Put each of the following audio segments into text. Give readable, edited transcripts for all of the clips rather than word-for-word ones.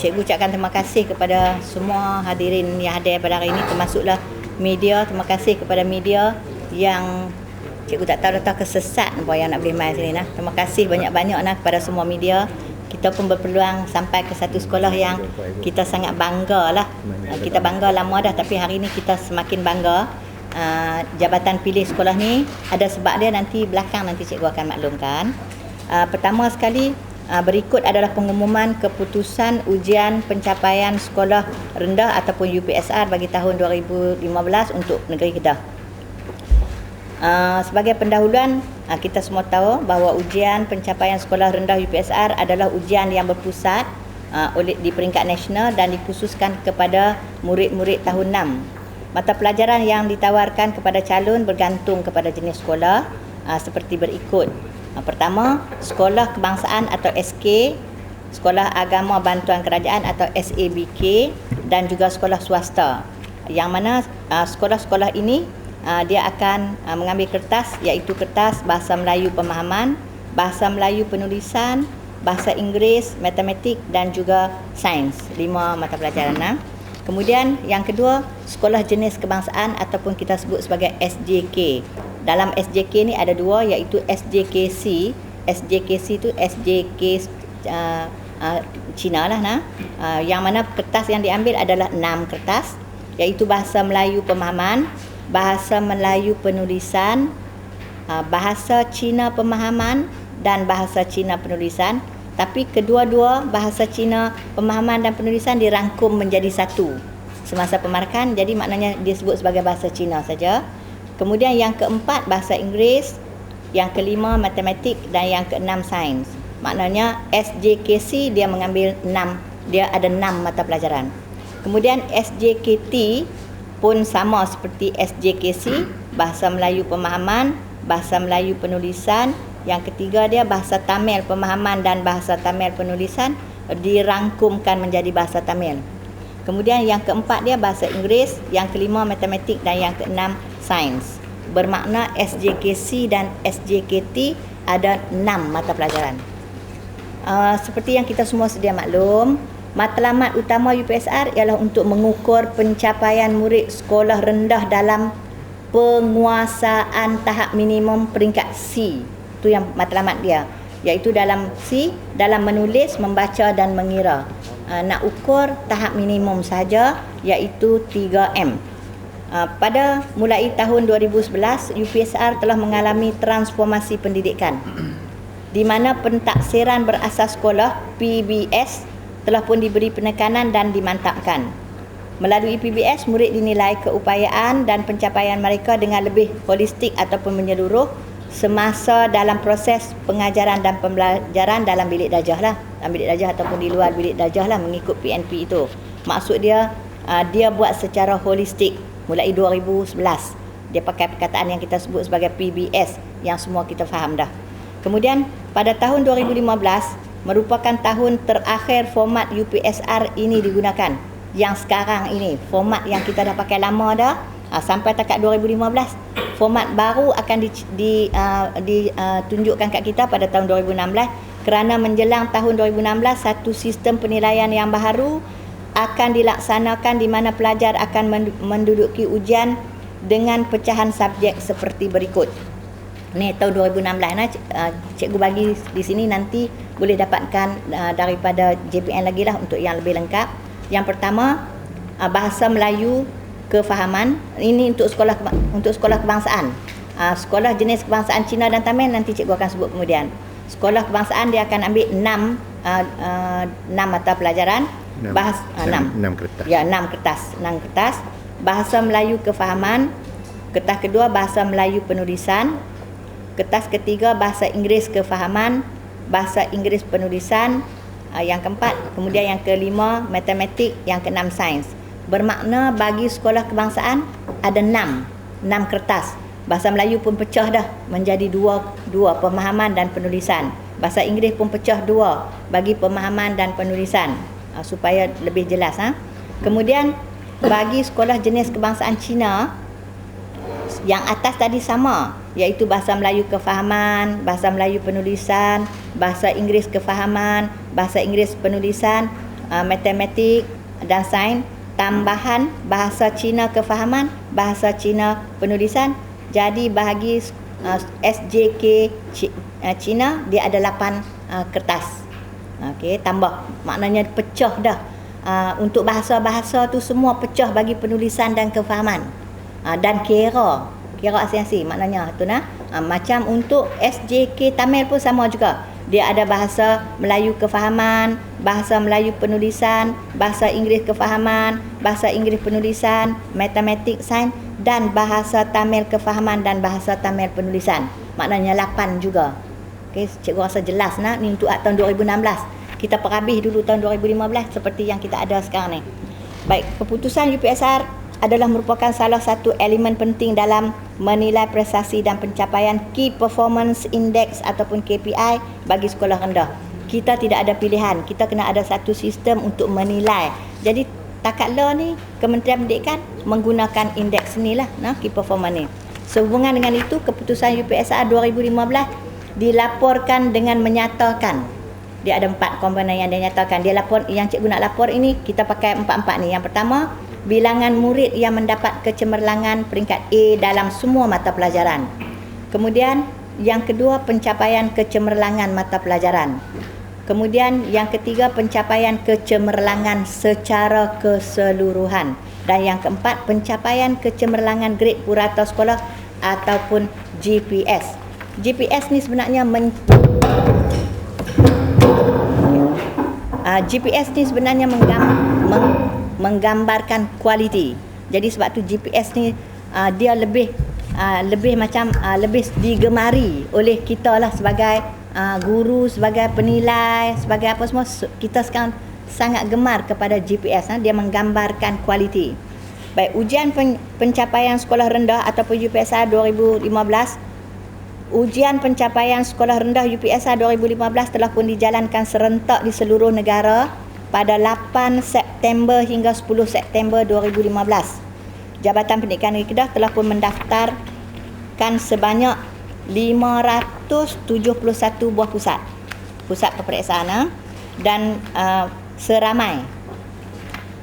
Cikgu ucapkan terima kasih kepada semua hadirin yang hadir pada hari ini, termasuklah media. Terima kasih kepada media yang cikgu tak tahu dah kesesat apa yang nak boleh main sini nah. Terima kasih banyak-banyak nah kepada semua media. Kita pun berpeluang sampai ke satu sekolah yang kita sangat bangga lah. Kita bangga lama dah, tapi hari ini kita semakin bangga. Jabatan pilih sekolah ni ada sebab dia, nanti belakang nanti cikgu akan maklumkan. Pertama sekali, berikut adalah pengumuman keputusan ujian pencapaian sekolah rendah ataupun UPSR bagi tahun 2015 untuk negeri Kedah. Sebagai pendahuluan, kita semua tahu bahawa ujian pencapaian sekolah rendah UPSR adalah ujian yang berpusat di peringkat nasional dan dikhususkan kepada murid-murid tahun 6. Mata pelajaran yang ditawarkan kepada calon bergantung kepada jenis sekolah seperti berikut. Pertama, sekolah kebangsaan atau SK, sekolah agama bantuan kerajaan atau SABK, dan juga sekolah swasta. Yang mana sekolah-sekolah ini dia akan mengambil kertas, iaitu kertas bahasa Melayu pemahaman, bahasa Melayu penulisan, bahasa Inggeris, matematik dan juga sains. 5 mata pelajaran. Kemudian yang kedua, sekolah jenis kebangsaan ataupun kita sebut sebagai SJK. Dalam SJK ni ada 2, iaitu SJKC. SJKC tu SJK Cina lah yang mana kertas yang diambil adalah 6 kertas, iaitu bahasa Melayu pemahaman, bahasa Melayu penulisan, bahasa Cina pemahaman dan bahasa Cina penulisan. Tapi kedua-dua bahasa Cina pemahaman dan penulisan dirangkum menjadi satu semasa pemarakan, jadi maknanya disebut sebagai bahasa Cina saja. Kemudian yang keempat bahasa Inggeris, yang kelima matematik dan yang keenam sains. Maknanya SJKC dia mengambil 6, dia ada 6 mata pelajaran. Kemudian SJKT pun sama seperti SJKC, bahasa Melayu pemahaman, bahasa Melayu penulisan. Yang ketiga dia bahasa Tamil pemahaman dan bahasa Tamil penulisan dirangkumkan menjadi bahasa Tamil. Kemudian yang keempat dia bahasa Inggeris, yang kelima matematik dan yang keenam sains. Bermakna SJKC dan SJKT ada 6 mata pelajaran. Seperti yang kita semua sedia maklum, matlamat utama UPSR ialah untuk mengukur pencapaian murid sekolah rendah dalam penguasaan tahap minimum peringkat C. Itu yang matlamat dia, iaitu dalam C, dalam menulis, membaca dan mengira. Nak ukur tahap minimum saja, iaitu 3M. Pada mulai tahun 2011, UPSR telah mengalami transformasi pendidikan di mana pentaksiran berasas sekolah PBS telah pun diberi penekanan dan dimantapkan. Melalui PBS, murid dinilai keupayaan dan pencapaian mereka dengan lebih holistik ataupun menyeluruh semasa dalam proses pengajaran dan pembelajaran dalam bilik darjah lah. Dalam bilik darjah ataupun di luar bilik darjah lah, mengikut PNP itu. Maksud dia, dia buat secara holistik mulai 2011. Dia pakai perkataan yang kita sebut sebagai PBS yang semua kita faham dah. Kemudian pada tahun 2015 merupakan tahun terakhir format UPSR ini digunakan. Yang sekarang ini, format yang kita dah pakai lama dah, sampai takat 2015. Format baru akan ditunjukkan kat kita pada tahun 2016, kerana menjelang tahun 2016 satu sistem penilaian yang baru akan dilaksanakan di mana pelajar akan menduduki ujian dengan pecahan subjek seperti berikut. Ni tahun 2016 cikgu bagi di sini, nanti boleh dapatkan daripada JPN lagi lah untuk yang lebih lengkap. Yang pertama, bahasa Melayu kefahaman. Ini untuk sekolah kebangsaan. Sekolah jenis kebangsaan Cina dan Tamil nanti cikgu akan sebut kemudian. Sekolah kebangsaan dia akan ambil 6 mata pelajaran. 6 kertas. Ya, 6 kertas. Bahasa Melayu kefahaman. Kertas kedua bahasa Melayu penulisan. Kertas ketiga bahasa Inggeris kefahaman, bahasa Inggeris penulisan. Yang keempat, kemudian yang kelima matematik, yang keenam sains. Bermakna bagi sekolah kebangsaan ada 6 kertas. Bahasa Melayu pun pecah dah menjadi dua pemahaman dan penulisan. Bahasa Inggeris pun pecah 2 bagi pemahaman dan penulisan, supaya lebih jelas. Kemudian bagi sekolah jenis kebangsaan Cina, yang atas tadi sama, iaitu bahasa Melayu kefahaman, bahasa Melayu penulisan, bahasa Inggeris kefahaman, bahasa Inggeris penulisan. matematik dan sains, tambahan bahasa Cina kefahaman, bahasa Cina penulisan. Jadi bahagi SJK Cina dia ada 8 kertas. Okey, tambah. Maknanya pecah dah. Untuk bahasa-bahasa tu semua pecah bagi penulisan dan kefahaman. Dan kira asing-asing maknanya tu nah. Macam untuk SJK Tamil pun sama juga. Dia ada bahasa Melayu kefahaman, bahasa Melayu penulisan, bahasa Inggeris kefahaman, bahasa Inggeris penulisan, matematik, sains dan bahasa Tamil kefahaman dan bahasa Tamil penulisan. Maknanya 8 juga. Okey, cikgu rasa jelas nah ni untuk tahun 2016. Kita perhabis dulu tahun 2015 seperti yang kita ada sekarang ni. Baik, keputusan UPSR adalah merupakan salah satu elemen penting dalam menilai prestasi dan pencapaian Key Performance Index ataupun KPI bagi sekolah rendah. Kita tidak ada pilihan, kita kena ada satu sistem untuk menilai. Jadi takatlah ni Kementerian Pendidikan menggunakan indeks ni lah, Key Performance ni. Sehubungan dengan itu, keputusan UPSR 2015 dilaporkan dengan menyatakan dia ada 4 komponen yang dia nyatakan. Dia lapor, yang cikgu nak lapor ini kita pakai 4 ni. Yang pertama, bilangan murid yang mendapat kecemerlangan peringkat A dalam semua mata pelajaran. Kemudian yang kedua, pencapaian kecemerlangan mata pelajaran. Kemudian yang ketiga, pencapaian kecemerlangan secara keseluruhan. Dan yang keempat, pencapaian kecemerlangan grade purata sekolah ataupun GPS. GPS ni sebenarnya GPS ni sebenarnya menggambarkan kualiti. Jadi sebab tu GPS ni dia lebih macam lebih digemari oleh kita lah sebagai guru, sebagai penilai, sebagai apa semua. Kita sekarang sangat gemar kepada GPS. Dia menggambarkan kualiti. Baik, ujian pencapaian sekolah rendah ataupun UPSR 2015. Ujian pencapaian sekolah rendah UPSR 2015 telah pun dijalankan serentak di seluruh negara pada 8 September hingga 10 September 2015. Jabatan Pendidikan Negeri Kedah telah pun mendaftarkan sebanyak 571 buah pusat peperiksaan dan seramai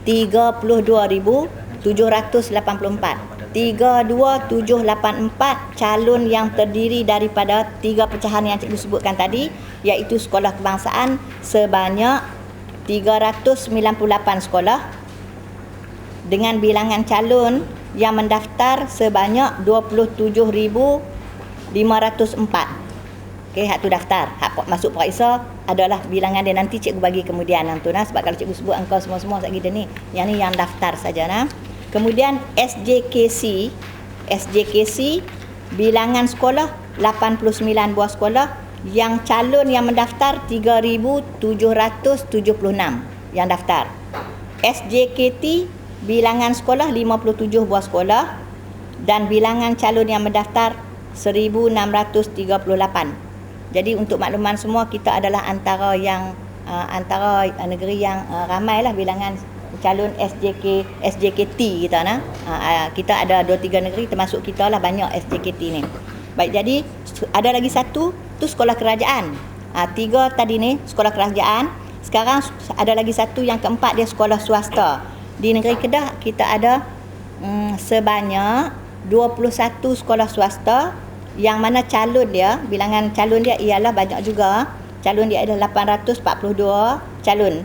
32,784 calon yang terdiri daripada 3 pecahan yang cikgu sebutkan tadi, iaitu sekolah kebangsaan sebanyak 398 sekolah dengan bilangan calon yang mendaftar sebanyak 27,504. Okey, hak tu daftar. Hak masuk periksa adalah bilangan dia, nanti cikgu bagi kemudian tu nah, sebab kalau cikgu sebut angka semua-semua sekali dia ni. Yang ni yang daftar saja nah. Kemudian SJKC bilangan sekolah 89 buah sekolah, yang calon yang mendaftar 3,776 yang daftar. SJKT bilangan sekolah 57 buah sekolah dan bilangan calon yang mendaftar 1,638. Jadi untuk makluman semua, kita adalah antara negeri yang ramailah bilangan calon SJKT kita nah. Kita ada 2-3 negeri termasuk kita lah, banyak SJKT ni. Baik, jadi ada lagi satu tu sekolah kerajaan. 3 tadi ni sekolah kerajaan. Sekarang ada lagi satu, yang keempat dia sekolah swasta. Di negeri Kedah kita ada sebanyak 21 sekolah swasta, yang mana calon dia, bilangan calon dia ialah banyak juga. Calon dia adalah 842 calon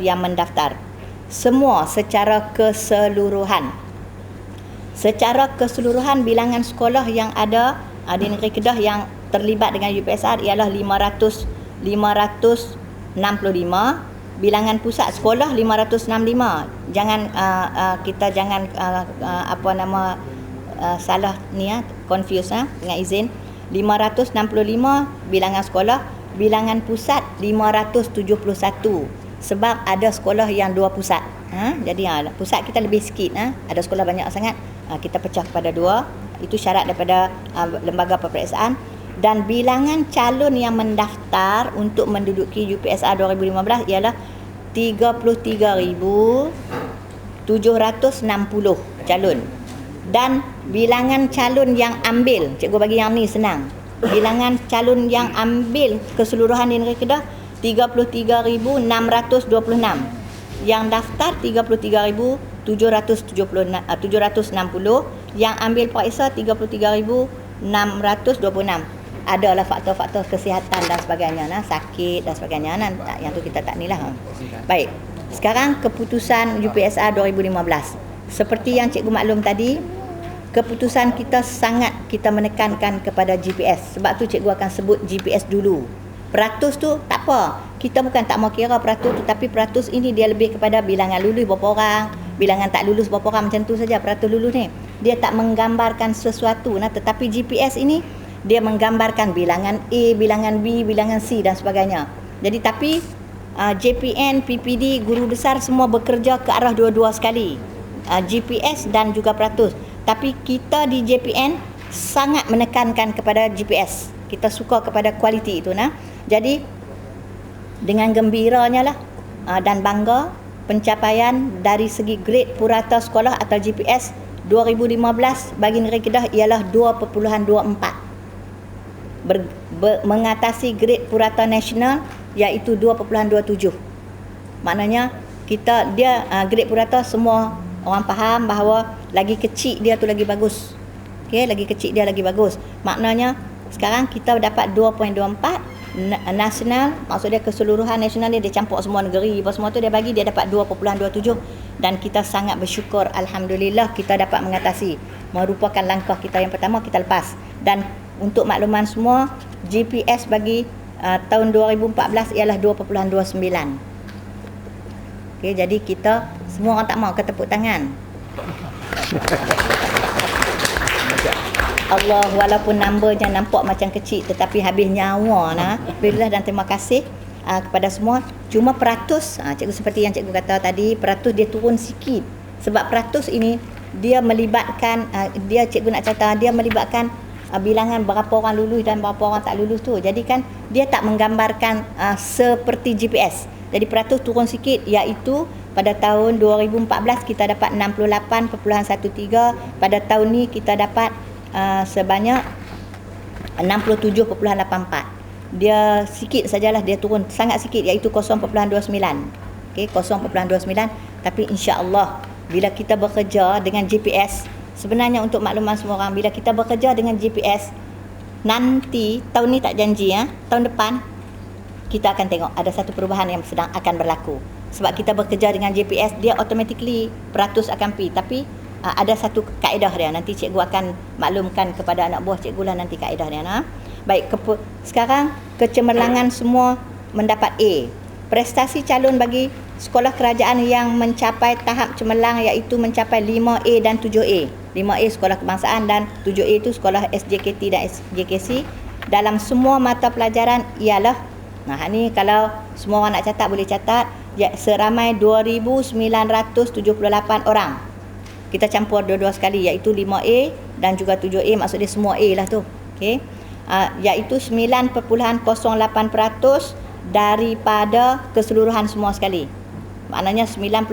yang mendaftar. Semua secara keseluruhan. Secara keseluruhan bilangan sekolah yang ada di negeri Kedah yang terlibat dengan UPSR ialah 565. Bilangan pusat sekolah 565. Kita jangan salah ni confuse dengan izin. 565 bilangan sekolah, bilangan pusat 571. Sebab ada sekolah yang 2 pusat. Jadi pusat kita lebih sikit. Ada sekolah banyak sangat. Kita pecah kepada 2. Itu syarat daripada lembaga peperiksaan. Dan bilangan calon yang mendaftar untuk menduduki UPSR 2015 ialah 33,760 calon. Dan bilangan calon yang ambil, cikgu bagi yang ni senang. Bilangan calon yang ambil keseluruhan di negeri Kedah 33,626. Yang daftar 33,760. Yang ambil periksa 33,626. Adalah faktor-faktor kesihatan dan sebagainya, sakit dan sebagainya, yang tu kita tak nilah. Baik, sekarang keputusan UPSR 2015. Seperti yang cikgu maklum tadi, keputusan kita sangat kita menekankan kepada GPS. Sebab tu cikgu akan sebut GPS dulu. Peratus tu tak apa, kita bukan tak mau kira peratus, tetapi peratus ini dia lebih kepada bilangan lulus berapa orang, bilangan tak lulus berapa orang, macam tu saja peratus lulus ni. Dia tak menggambarkan sesuatu, tetapi GPS ini dia menggambarkan bilangan A, bilangan B, bilangan C dan sebagainya. Jadi tapi JPN, PPD, guru besar semua bekerja ke arah dua-dua sekali, GPS dan juga peratus. Tapi kita di JPN sangat menekankan kepada GPS. Kita suka kepada kualiti itu. Jadi dengan gembiranya lah dan bangga, pencapaian dari segi grade purata sekolah atau GPS 2015 bagi negeri Kedah ialah 2.24. Mengatasi grade purata nasional iaitu 2.27. Maknanya grade purata semua orang faham bahawa lagi kecil dia tu lagi bagus. Okey, lagi kecil dia lagi bagus. Maknanya sekarang kita dapat 2.24 nasional, maksudnya keseluruhan nasional dia campur semua negeri, semua tu dia bagi, dia dapat 2.27 dan kita sangat bersyukur, alhamdulillah kita dapat mengatasi. Merupakan langkah kita yang pertama, kita lepas. Dan untuk makluman semua, GPS bagi tahun 2014 ialah 2.29. Okey, jadi kita semua orang tak mau ke tepuk tangan. Allah, walaupun numbernya nampak macam kecil tetapi habis nyawa. Alhamdulillah dan terima kasih kepada semua. Cuma peratus, cikgu seperti yang cikgu kata tadi, peratus dia turun sikit. Sebab peratus ini dia melibatkan, cikgu nak cerita, dia melibatkan bilangan berapa orang lulus dan berapa orang tak lulus tu. Jadi kan dia tak menggambarkan seperti GPS. Jadi peratus turun sikit, iaitu pada tahun 2014 kita dapat 68.13, pada tahun ni kita dapat sebanyak 67.84. Dia sikit sajalah, dia turun sangat sikit, iaitu 0.29. Okey, 0.29. Tapi insya-Allah bila kita bekerja dengan GPS, sebenarnya untuk makluman semua orang, bila kita bekerja dengan GPS, nanti tahun ni tak janji, tahun depan kita akan tengok ada satu perubahan yang sedang akan berlaku. Sebab kita bekerja dengan GPS, dia automatically peratus akan pergi. Tapi ada satu kaedah dia, nanti cikgu akan maklumkan kepada anak buah cikgu lah nanti kaedah dia. Baik, sekarang kecemerlangan semua mendapat A. Prestasi calon bagi sekolah kerajaan yang mencapai tahap cemerlang iaitu mencapai 5A dan 7A. 5A sekolah kebangsaan dan 7A itu sekolah SJKT dan SJKC dalam semua mata pelajaran ialah, ni kalau semua orang nak catat boleh catat, seramai 2,978 orang. Kita campur dua-dua sekali, iaitu 5A dan juga 7A, maksudnya semua A lah tu. Okey. Iaitu 9.08% daripada keseluruhan semua sekali. Maknanya 9.08%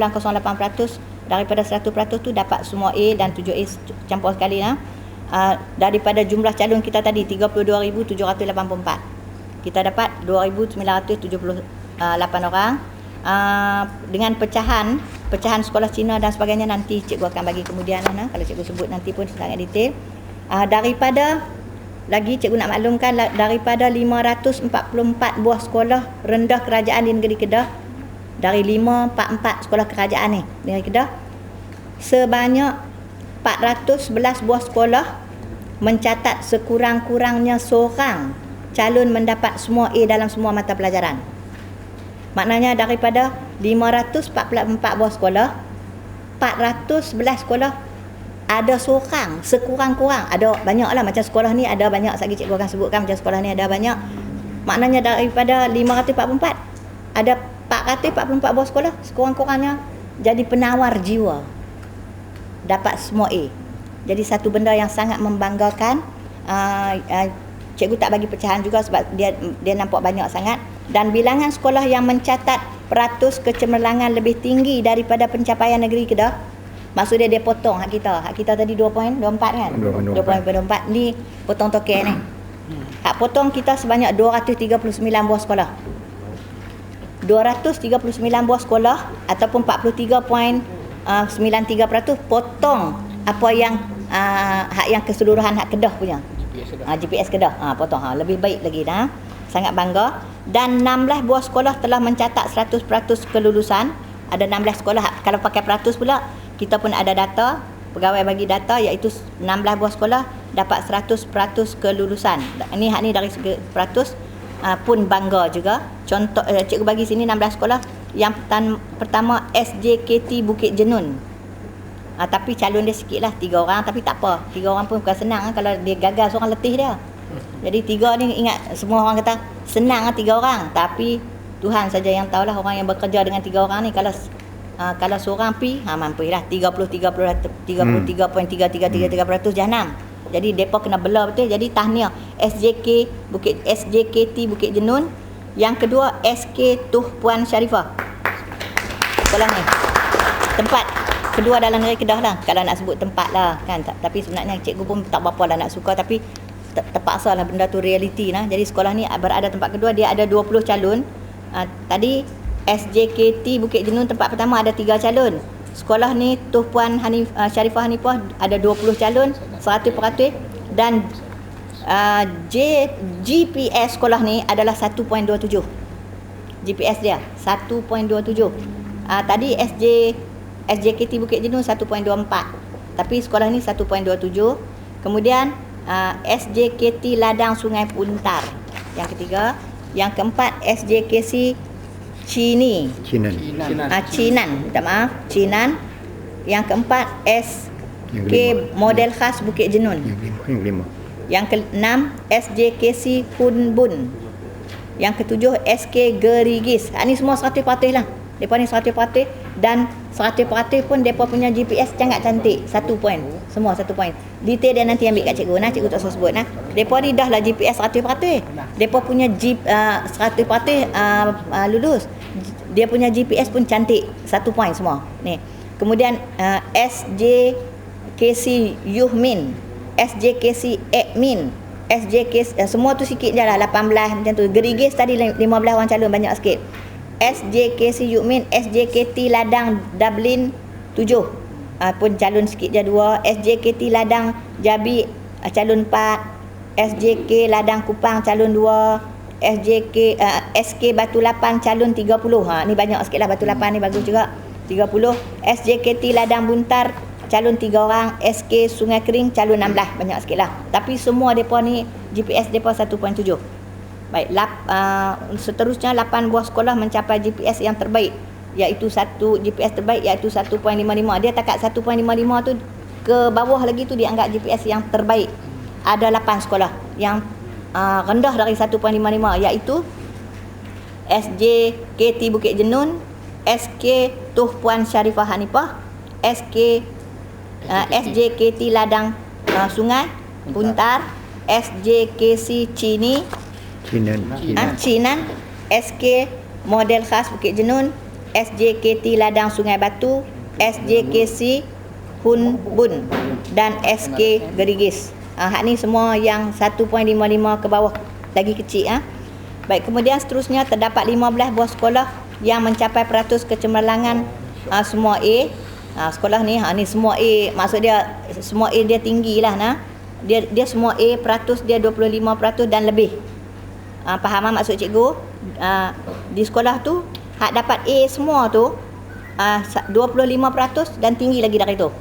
daripada 100% tu dapat semua A dan 7A campur sekali. Daripada jumlah calon kita tadi 32,784, kita dapat 2,978 orang. Dengan pecahan sekolah Cina dan sebagainya nanti cikgu akan bagi kemudian kalau cikgu sebut nanti pun sangat detail. Daripada lagi cikgu nak maklumkan, daripada 544 buah sekolah rendah kerajaan di negeri Kedah, dari 544 sekolah kerajaan ni di negeri Kedah, sebanyak 411 buah sekolah mencatat sekurang-kurangnya seorang calon mendapat semua A dalam semua mata pelajaran. Maknanya daripada 544 buah sekolah, 411 sekolah ada seorang sekurang-kurang. Ada banyaklah, macam sekolah ni ada banyak, lagi cikgu akan sebutkan macam sekolah ni ada banyak. Maknanya daripada 544 ada 444 buah sekolah sekurang-kurangnya jadi penawar jiwa, dapat semua A. Jadi satu benda yang sangat membanggakan. Cikgu tak bagi pecahan juga sebab dia nampak banyak sangat. Dan bilangan sekolah yang mencatat peratus kecemerlangan lebih tinggi daripada pencapaian negeri Kedah, maksudnya dia potong hak kita tadi 2.24 kan, 2.24 ni potong token ni. Hak potong kita sebanyak 239 buah sekolah. 239 buah sekolah ataupun 43.93% potong apa yang hak yang keseluruhan hak Kedah punya. GPS Kedah. Potong. Lebih baik lagi dah. Sangat bangga. Dan 16 buah sekolah telah mencatat 100% kelulusan. Ada 16 sekolah. Kalau pakai peratus pula, kita pun ada data, pegawai bagi data, iaitu 16 buah sekolah dapat 100% kelulusan. Ini hak ni dari segi peratus pun bangga juga. Contoh cikgu bagi sini 16 sekolah. Yang pertama SJKT Bukit Jenun. Tapi calon dia sikit lah, 3 orang, tapi tak apa, 3 orang pun bukan senang kalau dia gagal seorang letih dia. Jadi 3 ni, ingat semua orang kata senang 3 orang, tapi Tuhan saja yang tahulah orang yang bekerja dengan 3 orang ni. Kalau seorang pi mampulah 33.333% jahanam. Jadi depa kena bela betul. Jadi tahniah SJKT Bukit Jenun. Yang kedua SK Tuh Puan Syarifah. Sekolah ni tempat kedua dalam negeri Kedah lah, kalau nak sebut tempat lah kan. Tapi sebenarnya cikgu pun tak berapa lah nak suka, tapi terpaksa lah, benda tu realiti lah. Jadi sekolah ni berada tempat kedua, dia ada 20 calon. Tadi SJKT Bukit Jenun tempat pertama ada 3 calon. Sekolah ni Tuh Puan Syarifah Hanifah ada 20 calon, 100%. Dan GPS sekolah ni adalah 1.27. GPS dia 1.27. Tadi SJKT Bukit Jenun 1.24. Tapi sekolah ni 1.27. Kemudian SJKT Ladang Sungai Puntar yang ketiga. Yang keempat SJKC Cinan. Minta maaf, Cinan. Yang keempat SK Model Khas Bukit Jenun. Yang keenam SJKC Hunbun. Yang ketujuh SK Gerigis. Ini semua 100% lah. Depa ni 100%, dan 100% pun depa punya GPS sangat cantik. 1 poin. Semua 1 poin. Detail dia nanti ambil kat cikgu. Cikgu tak usah sebut. Depa ni dah lah GPS 100%. Depa punya 100% lulus. Dia punya GPS pun cantik. 1 poin semua. Ni. Kemudian SJKC Yuhmin, SJKC Admin, SJKC semua tu sikit je lah, 18 macam tu. Gerigis tadi 15 orang calon, banyak sikit. SJKC Yuhmin, SJKT Ladang Dublin 7 pun calon sikit je 2. SJKT Ladang Jabi calon 4. SJK Ladang Kupang calon 2. SK Batu Lapan calon 30. Ni banyak sikit lah, Batu Lapan ni bagus juga, 30. SJKT Ladang Buntar calon 3 orang. SK Sungai Kering calon 16, banyak sikit lah. Tapi semua mereka ni GPS mereka 1.7. Baik, seterusnya 8 buah sekolah mencapai GPS yang terbaik, iaitu GPS terbaik iaitu 1.55. Dia takat 1.55 tu ke bawah lagi tu dianggap GPS yang terbaik. Ada 8 sekolah yang rendah dari 1.55, iaitu SJKT Bukit Jenun, SK Tuh Puan Syarifah Hanifah, SJKT Ladang Sungai Puntar, SJKC Cinan, SK Model Khas Bukit Jenun, SJKT Ladang Sungai Batu, SJKC Hunbun, dan SK Gerigis. Hak ni semua yang 1.55 ke bawah, lagi kecil. Baik, kemudian seterusnya terdapat 15 buah sekolah yang mencapai peratus kecemerlangan semua A. Sekolah ni semua A, maksud dia semua A dia tinggi lah. Dia semua A, peratus dia 25% dan lebih. Faham maksud cikgu? Di sekolah tu hak dapat A semua tu 25% dan tinggi lagi dari tu.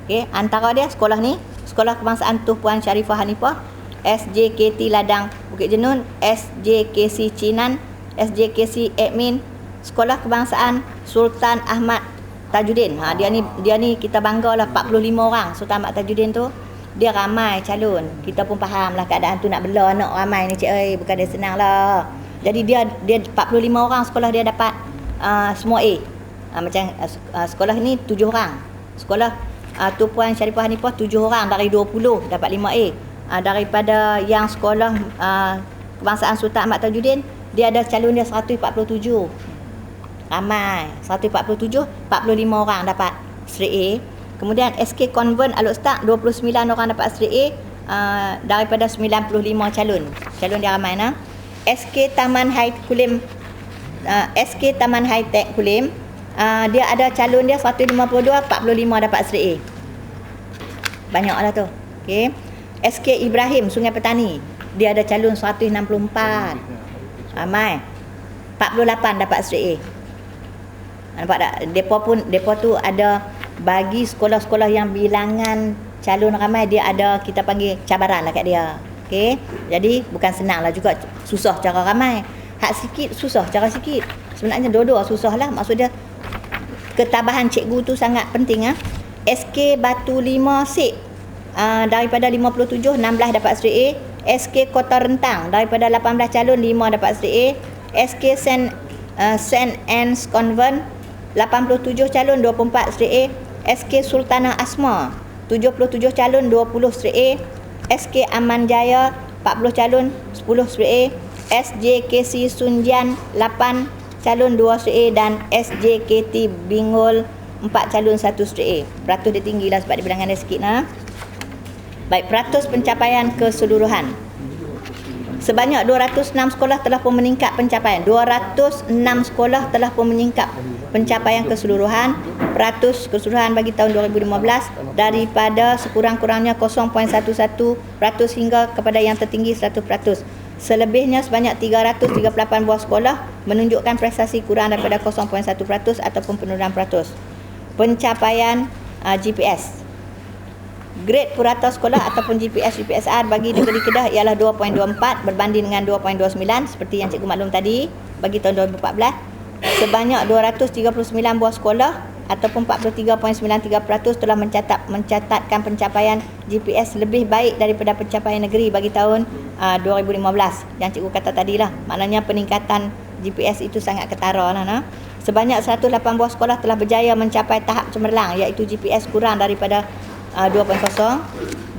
Okey, antara dia sekolah ni, Sekolah Kebangsaan Tuh Puan Syarifah Hanifah, SJKT Ladang Bukit Jenun, SJKC Cinan, SJKC Admin, Sekolah Kebangsaan Sultan Ahmad Tajuddin. Dia ni kita banggalah, 45 orang Sultan Ahmad Tajuddin tu. Dia ramai calon. Kita pun faham lah keadaan tu, nak bela anak ramai ni cik, bukan dia senang lah. Jadi dia 45 orang sekolah dia dapat semua A. Macam sekolah ni 7 orang. Sekolah Tuh Puan Syarifah Hanifah 7 orang dari 20 dapat 5A. Daripada yang sekolah Kebangsaan Sultan Ahmad Tajuddin, dia ada calon dia 147. Ramai. 147, 45 orang dapat straight A. Kemudian SK Convent Al-Ustaz 29 orang dapat straight A daripada 95 calon. Calon dia ramai. SK Taman Haid Kulim SK Taman High Tech Kulim, dia ada calon dia 152, 45 dapat straight A. Banyaklah tu. Okey. SK Ibrahim Sungai Petani, dia ada calon 164. Ramai. 48 dapat straight A. Nampak tak? Depa tu ada bagi sekolah-sekolah yang bilangan calon ramai, dia ada, kita panggil cabaran lah kat dia. Okey. Jadi bukan senang lah juga, susah cara ramai. Hak sikit susah cara sikit. Sebenarnya dua-dua susah lah. Maksudnya ketabahan cikgu tu sangat penting. SK Batu 5 Sik, daripada 57, 16 dapat straight A. SK Kota Rentang, daripada 18 calon, 5 dapat straight A. SK St. Anne's Convent, 87 calon, 24 straight A. SK Sultanah Asma, 77 calon, 20 straight A. SK Aman Jaya, 40 calon, 10 straight A. SJKC Sunjian, 8 calon, 2 straight A. Dan SJKT Bingol, 4 calon, 1 straight A. Peratus dia tinggi lah sebab dia bilangan dia sikit. Baik, peratus pencapaian keseluruhan. Sebanyak 206 sekolah telah pun meningkat pencapaian. 206 sekolah telah pun meningkat pencapaian keseluruhan. Peratus keseluruhan bagi tahun 2015 daripada sekurang-kurangnya 0.11% hingga kepada yang tertinggi 100%. Selebihnya sebanyak 338 buah sekolah menunjukkan prestasi kurang daripada 0.1% ataupun penurunan peratus. Pencapaian GPS. Grade purata sekolah ataupun GPSR bagi negeri Kedah ialah 2.24 berbanding dengan 2.29 seperti yang cikgu maklum tadi bagi tahun 2014. Sebanyak 239 buah sekolah ataupun 43.93% telah mencatatkan pencapaian GPS lebih baik daripada pencapaian negeri bagi tahun 2015 yang cikgu kata tadilah. Maknanya peningkatan GPS itu sangat ketara lah. Sebanyak 108 buah sekolah telah berjaya mencapai tahap cemerlang iaitu GPS kurang daripada 2.0,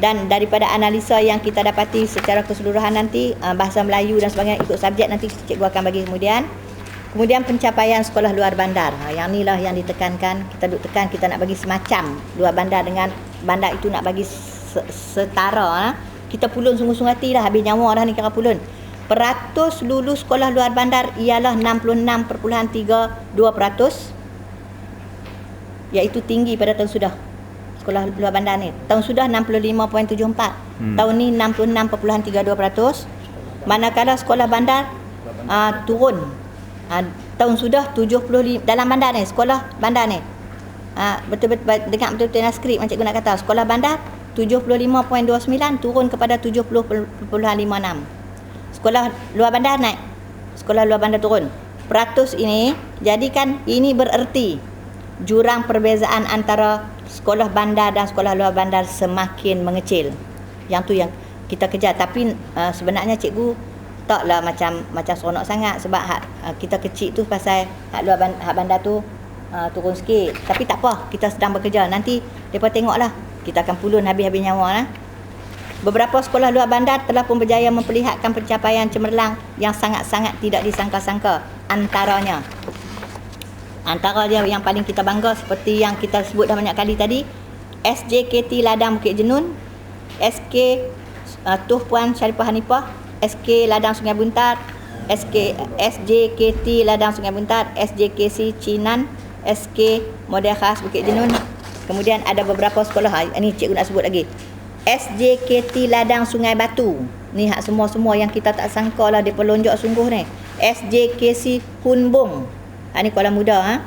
dan daripada analisa yang kita dapati secara keseluruhan nanti, bahasa Melayu dan sebagainya ikut subjek nanti cikgu akan bagi kemudian. Kemudian pencapaian sekolah luar bandar. Yang ni lah yang ditekankan, kita duk tekan, kita nak bagi semacam luar bandar dengan bandar itu nak bagi setara. Kita pulun sungguh-sungguh hati dah, habis nyawa dah ni kira pulun. Peratus lulus sekolah luar bandar ialah 66.32%, iaitu tinggi pada tahun sudah. Sekolah luar bandar ni tahun sudah 65.74, tahun ni 66.32%. Manakala sekolah bandar turun, tahun sudah 75 dalam bandar ni, sekolah bandar ni betul-betul dengar betul-betul dalam skrip macam cikgu nak kata, sekolah bandar 75.29 turun kepada 70.56. Sekolah luar bandar naik, sekolah luar bandar turun. Peratus ini jadikan ini bererti jurang perbezaan antara sekolah bandar dan sekolah luar bandar semakin mengecil. Yang tu yang kita kejar. Tapi sebenarnya cikgu taklah macam seronok sangat sebab kita kecil tu pasal hak bandar tu turun sikit. Tapi tak apa, kita sedang bekerja. Nanti depa tengoklah. Kita akan pulun habis-habis nyawa lah. Beberapa sekolah luar bandar telah pun berjaya memperlihatkan pencapaian cemerlang yang sangat-sangat tidak disangka-sangka. Antara dia yang paling kita bangga seperti yang kita sebut dah banyak kali tadi, SJKT Ladang Bukit Jenun, SK Tuh Puan Syarifah Hanifah, SK Ladang Sungai Buntar, SJKT Ladang Sungai Buntar, SJKC Cinan, SK Model Khas Bukit Jenun. Kemudian ada beberapa sekolah, ini cikgu nak sebut lagi, SJKT Ladang Sungai Batu. Ni hak semua-semua yang kita tak sangka lah dia pelonjak sungguh ni. SJKC Hunbong, ni Kuala Muda,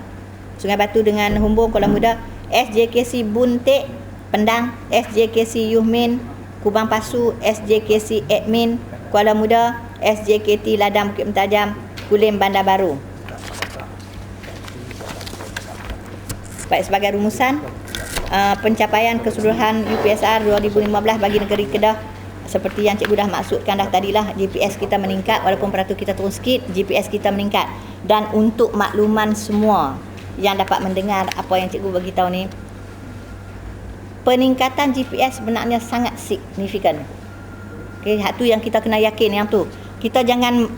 Sungai Batu dengan Humbung Kuala Muda. SJKC Buntik Pendang, SJKC Yuhmin Kubang Pasu, SJKC Admin Kuala Muda, SJKT Ladang Bukit Mentajam Kulim Bandar Baru. Baik, sebagai rumusan, pencapaian keseluruhan UPSR 2015 bagi negeri Kedah seperti yang cikgu dah maksudkan dah tadilah, GPS kita meningkat walaupun peratus kita turun sikit, GPS kita meningkat. Dan untuk makluman semua yang dapat mendengar apa yang cikgu bagi tahu ni, peningkatan GPS sebenarnya sangat signifikan. Okey, hak tu yang kita kena yakin yang tu. Kita jangan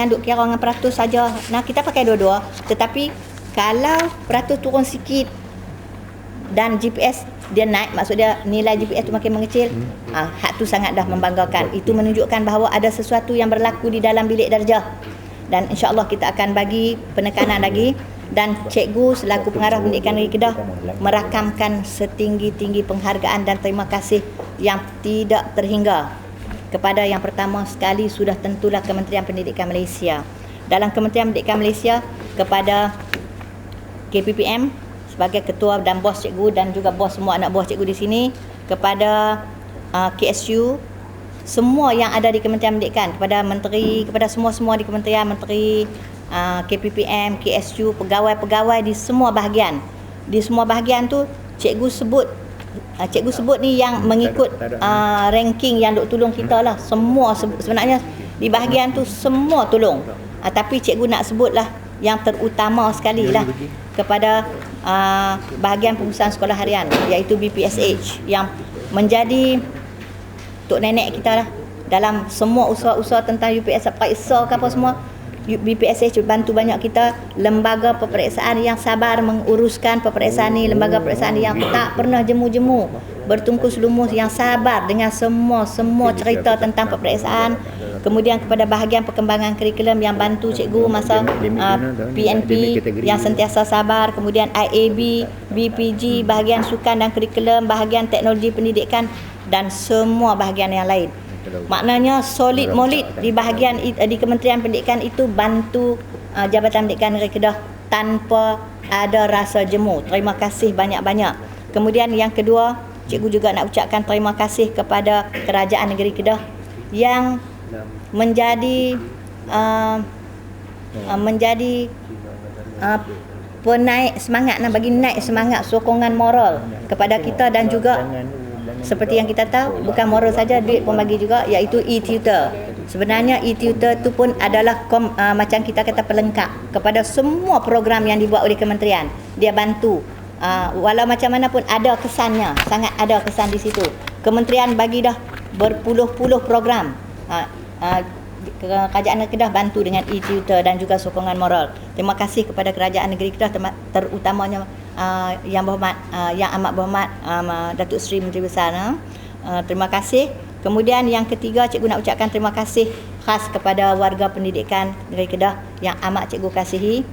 duk kira dengan peratus saja. Nah, kita pakai dua-dua, tetapi kalau peratus turun sikit dan GPS dia naik, maksudnya nilai GPS tu makin mengecil, hak tu sangat dah membanggakan. Itu menunjukkan bahawa ada sesuatu yang berlaku di dalam bilik darjah. dan insya-Allah kita akan bagi penekanan lagi, dan cikgu selaku pengarah pendidikan negeri Kedah merakamkan setinggi-tinggi penghargaan dan terima kasih yang tidak terhingga kepada yang pertama sekali sudah tentulah Kementerian Pendidikan Malaysia. Dalam Kementerian Pendidikan Malaysia, kepada KPPM sebagai ketua dan bos cikgu dan juga bos semua anak buah cikgu di sini, kepada KSU, semua yang ada di Kementerian Pendidikan, kepada menteri, kepada semua-semua di kementerian, menteri, KPPM, KSU, pegawai-pegawai di semua bahagian. Di semua bahagian tu cikgu sebut ni yang mengikut ranking yang duk tolong kita lah. Semua sebenarnya di bahagian tu semua tolong. Tapi cikgu nak sebutlah yang terutama sekali lah kepada bahagian pengurusan sekolah harian, iaitu BPSH, yang menjadi tok nenek kita lah dalam semua usaha-usaha tentang UPS Paisa ke apa semua. BPSH bantu banyak kita, lembaga peperiksaan yang sabar menguruskan peperiksaan ni, lembaga peperiksaan yang tak pernah jemu-jemu, bertungkus lumus, yang sabar dengan semua cerita tentang peperiksaan. Kemudian kepada bahagian perkembangan kurikulum yang bantu cikgu masa PNP yang sentiasa sabar, kemudian IAB, BPG, bahagian sukan dan kurikulum, bahagian teknologi pendidikan dan semua bahagian yang lain. Maknanya solid molid di bahagian di Kementerian Pendidikan itu bantu Jabatan Pendidikan Negeri Kedah tanpa ada rasa jemu. Terima kasih banyak-banyak. Kemudian yang kedua, cikgu juga nak ucapkan terima kasih kepada Kerajaan Negeri Kedah yang menjadi penaik semangat, bagi naik semangat, sokongan moral kepada kita, dan juga seperti yang kita tahu, bukan moral saja, duit pun bagi juga, iaitu e-tutor. Sebenarnya e-tutor tu pun adalah macam kita kata pelengkap kepada semua program yang dibuat oleh kementerian. Dia bantu. Walau macam mana pun ada kesannya, sangat ada kesan di situ. Kementerian bagi dah berpuluh-puluh program. Kerajaan Negeri Kedah bantu dengan e-tutor dan juga sokongan moral. Terima kasih kepada Kerajaan Negeri Kedah, terutamanya Yang Berhormat, Yang Amat Berhormat Datuk Seri Menteri Besar. Terima kasih. Kemudian yang ketiga, cikgu nak ucapkan terima kasih khas kepada warga pendidikan Negeri Kedah yang amat cikgu kasihi,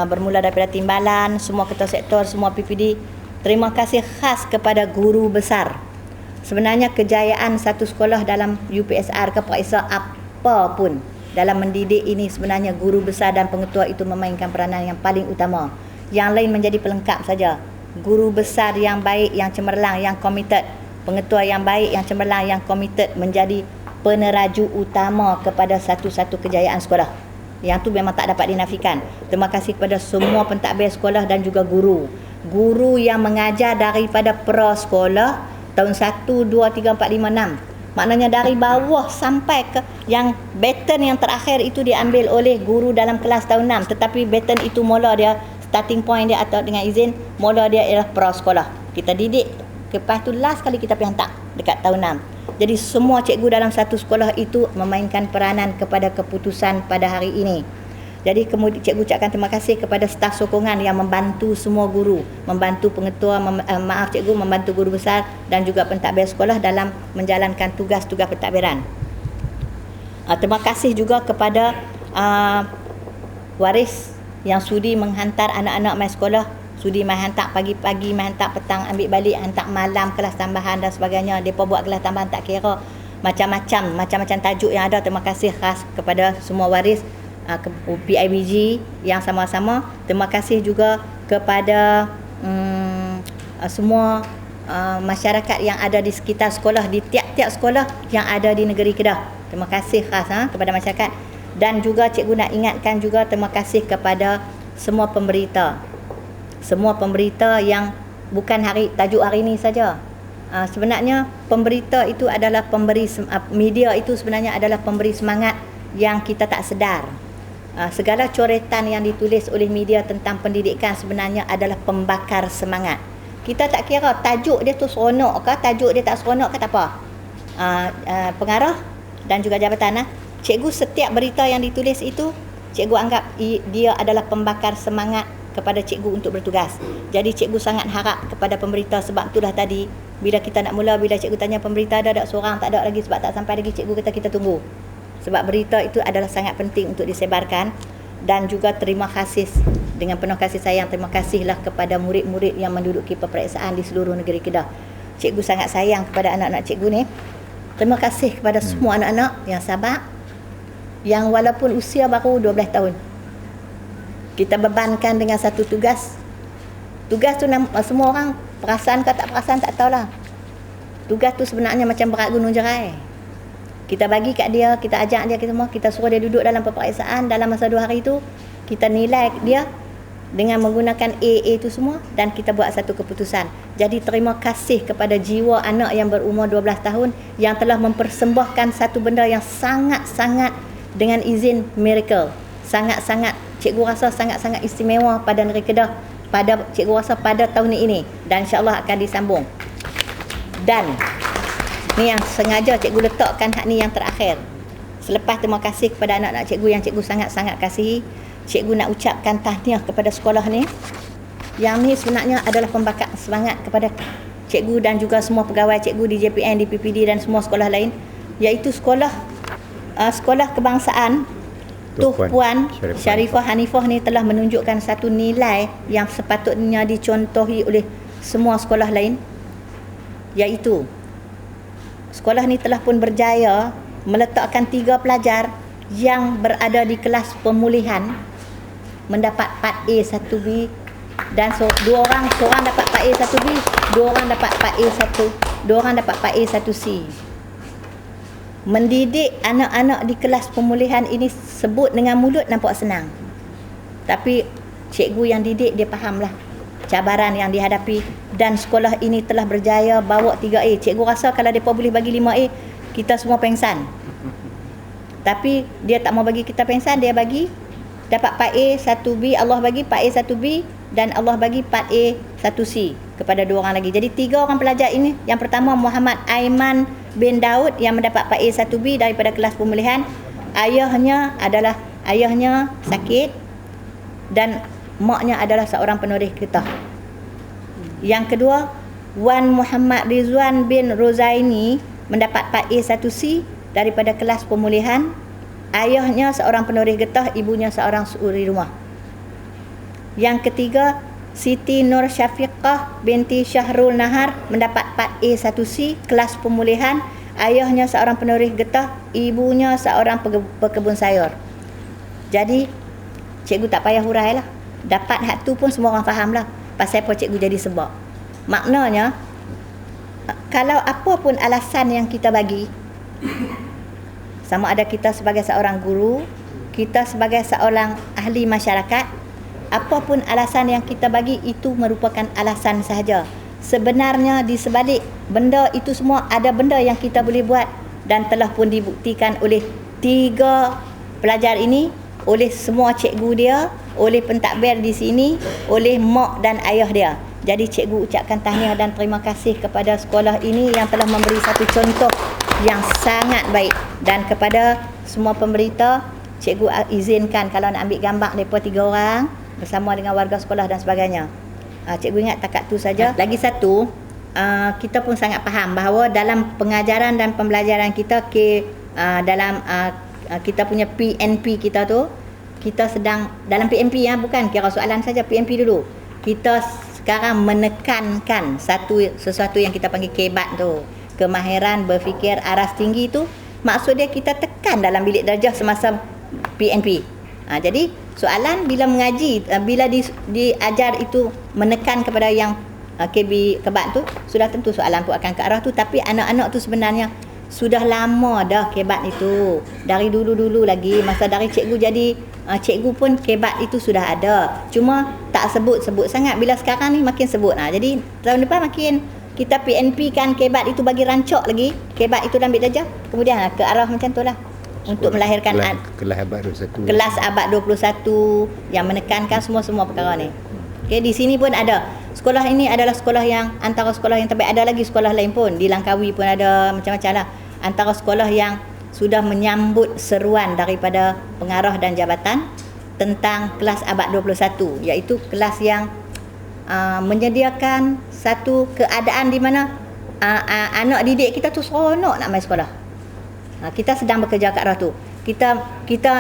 bermula daripada timbalan, semua ketua sektor, semua PPD. Terima kasih khas kepada guru besar. Sebenarnya kejayaan satu sekolah dalam UPSR ke Paisa apa pun dalam mendidik ini, sebenarnya guru besar dan pengetua itu memainkan peranan yang paling utama. Yang lain menjadi pelengkap saja. Guru besar yang baik, yang cemerlang, yang komited, pengetua yang baik, yang cemerlang, yang komited menjadi peneraju utama kepada satu-satu kejayaan sekolah. Yang tu memang tak dapat dinafikan. Terima kasih kepada semua pentadbir sekolah dan juga guru. Guru yang mengajar daripada pra-sekolah tahun 1, 2, 3, 4, 5, 6. Maknanya dari bawah sampai ke yang baton yang terakhir itu diambil oleh guru dalam kelas tahun 6. Tetapi baton itu mula dia, starting point dia atau dengan izin, mula dia ialah pra-sekolah. Kita didik, lepas tu last kali kita pergi hantar dekat tahun 6. Jadi semua cikgu dalam satu sekolah itu memainkan peranan kepada keputusan pada hari ini. Jadi kemudian cikgu ucapkan terima kasih kepada staf sokongan yang membantu semua guru, membantu pengetua, cikgu membantu guru besar dan juga pentadbir sekolah dalam menjalankan tugas-tugas pentadbiran. Terima kasih juga kepada waris yang sudi menghantar anak-anak mai sekolah, sudi mai hantar pagi-pagi, mai hantar petang, ambil balik, hantar malam, kelas tambahan dan sebagainya. Mereka buat kelas tambahan tak kira, macam-macam tajuk yang ada. Terima kasih khas kepada semua waris PIBG yang sama-sama. Terima kasih juga kepada semua masyarakat yang ada di sekitar sekolah, di tiap-tiap sekolah yang ada di negeri Kedah. Terima kasih khas kepada masyarakat. Dan juga cikgu nak ingatkan juga terima kasih kepada semua pemberita. Semua pemberita yang bukan tajuk hari ini saja. Sebenarnya pemberita itu adalah pemberi, media itu sebenarnya adalah pemberi semangat yang kita tak sedar. Segala coretan yang ditulis oleh media tentang pendidikan sebenarnya adalah pembakar semangat. Kita tak kira tajuk dia tu seronok ke, tajuk dia tak seronok ke, tak apa. Pengarah dan juga jabatan, cikgu setiap berita yang ditulis itu, cikgu anggap dia adalah pembakar semangat kepada cikgu untuk bertugas. Jadi cikgu sangat harap kepada pemberita, sebab itulah tadi bila kita nak mula, bila cikgu tanya pemberita ada tak seorang, tak ada lagi sebab tak sampai lagi, cikgu kata kita tunggu. sebab berita itu adalah sangat penting untuk disebarkan. Dan juga terima kasih, dengan penuh kasih sayang, terima kasihlah kepada murid-murid yang menduduki peperiksaan di seluruh negeri Kedah. Cikgu sangat sayang kepada anak-anak cikgu ni. Terima kasih kepada semua anak-anak yang sabar, yang walaupun usia baru 12 tahun, kita bebankan dengan satu tugas. Tugas tu semua orang perasan ke tak perasan tak tahulah. Tugas tu sebenarnya macam berat gunung jerai. Kita bagi kat dia, kita ajak dia, kita suruh dia duduk dalam peperiksaan dalam masa 2 hari tu. Kita nilai dia dengan menggunakan AA tu semua, dan kita buat satu keputusan. Jadi terima kasih kepada jiwa anak yang berumur 12 tahun yang telah mempersembahkan satu benda yang sangat-sangat dengan izin miracle. Sangat-sangat, cikgu rasa sangat-sangat istimewa pada negeri Kedah, cikgu rasa pada tahun ini, dan insya-Allah akan disambung. Dan ni yang sengaja cikgu letakkan hak ni yang terakhir. Selepas terima kasih kepada anak-anak cikgu yang cikgu sangat-sangat kasihi, cikgu nak ucapkan tahniah kepada sekolah ni. Yang ni sebenarnya adalah pembakar semangat kepada cikgu dan juga semua pegawai cikgu di JPN, di PPD dan semua sekolah lain, iaitu sekolah kebangsaan Tuh Puan Sharifah Hanifah ni telah menunjukkan satu nilai yang sepatutnya dicontohi oleh semua sekolah lain, iaitu sekolah ni telah pun berjaya meletakkan 3 pelajar yang berada di kelas pemulihan mendapat part A 1B, dan 2 orang, seorang dapat part A 1B, 2 orang dapat part A 1, 2 orang dapat part A 1C. Mendidik anak-anak di kelas pemulihan ini sebut dengan mulut nampak senang, tapi cikgu yang didik dia fahamlah cabaran yang dihadapi, dan sekolah ini telah berjaya bawa 3A. Cikgu rasa kalau mereka boleh bagi 5A, kita semua pengsan. Tapi dia tak mau bagi kita pengsan, dia bagi dapat part A 1B, Allah bagi part A 1B, dan Allah bagi part A 1C kepada 2 orang lagi. Jadi 3 orang pelajar ini, yang pertama Muhammad Aiman bin Daud yang mendapat part A 1B daripada kelas pemulihan. Ayahnya sakit dan maknya adalah seorang penulis getah. Yang kedua, Wan Muhammad Rizwan bin Rozaini mendapat part A 1C daripada kelas pemulihan. Ayahnya seorang penulis getah, ibunya seorang suri rumah. Yang ketiga, Siti Nur Syafiqah binti Syahrul Nahar mendapat part A 1C kelas pemulihan. Ayahnya seorang penulis getah, ibunya seorang pekebun sayur. Jadi cikgu tak payah hurai lah. Dapat hak tu pun semua orang faham lah pasal apa cikgu jadi sebab. Maknanya, kalau apa pun alasan yang kita bagi, sama ada kita sebagai seorang guru, kita sebagai seorang ahli masyarakat, apapun alasan yang kita bagi itu merupakan alasan sahaja. Sebenarnya di sebalik benda itu semua ada benda yang kita boleh buat, dan telah pun dibuktikan oleh 3 pelajar ini, oleh semua cikgu dia, oleh pentadbir di sini, oleh mak dan ayah dia. Jadi cikgu ucapkan tahniah dan terima kasih kepada sekolah ini yang telah memberi satu contoh yang sangat baik. Dan kepada semua pemberita, cikgu izinkan kalau nak ambil gambar mereka 3 orang bersama dengan warga sekolah dan sebagainya. Cikgu ingat takat tu saja. Lagi satu, kita pun sangat faham bahawa dalam pengajaran dan pembelajaran kita dalam kita punya PNP kita tu, kita sedang dalam PNP bukan kira soalan saja, PNP dulu. Kita sekarang menekankan sesuatu yang kita panggil KEBAT tu, kemahiran berfikir aras tinggi tu. Maksud dia kita tekan dalam bilik darjah semasa PNP. Jadi soalan bila mengaji, bila diajar itu menekan kepada yang KEBAT tu, sudah tentu soalan tu akan ke arah tu. Tapi anak-anak tu sebenarnya sudah lama dah KEBAT itu, dari dulu-dulu lagi, masa dari cikgu jadi cikgu pun KEBAT itu sudah ada, cuma tak sebut-sebut sangat. Bila sekarang ni makin sebut. Jadi tahun depan makin kita PNP kan KEBAT itu bagi rancak lagi, KEBAT itu dah ambil darjah, kemudian ke arah macam tu lah, untuk melahirkan kelas abad 21. Kelas abad 21 yang menekankan semua perkara ni. Okey, di sini pun ada. Sekolah ini adalah sekolah yang antara sekolah yang terbaik. Ada lagi sekolah lain pun, di Langkawi pun ada, macam-macam lah. Antara sekolah yang sudah menyambut seruan daripada pengarah dan jabatan tentang kelas abad 21, iaitu kelas yang menyediakan satu keadaan di mana anak didik kita tu seronok nak main sekolah. Kita sedang bekerja ke arah tu. kita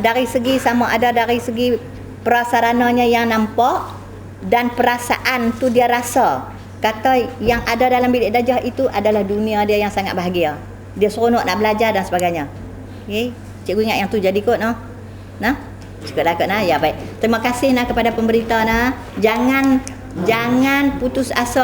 dari segi sama ada dari segi prasarananya yang nampak dan perasaan tu dia rasa kata yang ada dalam bilik darjah itu adalah dunia dia yang sangat bahagia. Dia seronok nak belajar dan sebagainya. Okey, cikgu ingat yang tu jadi kot noh. Nah, cukuplah kot nah. Ya baik. Terima kasih nah kepada pemberita nah. Jangan putus asa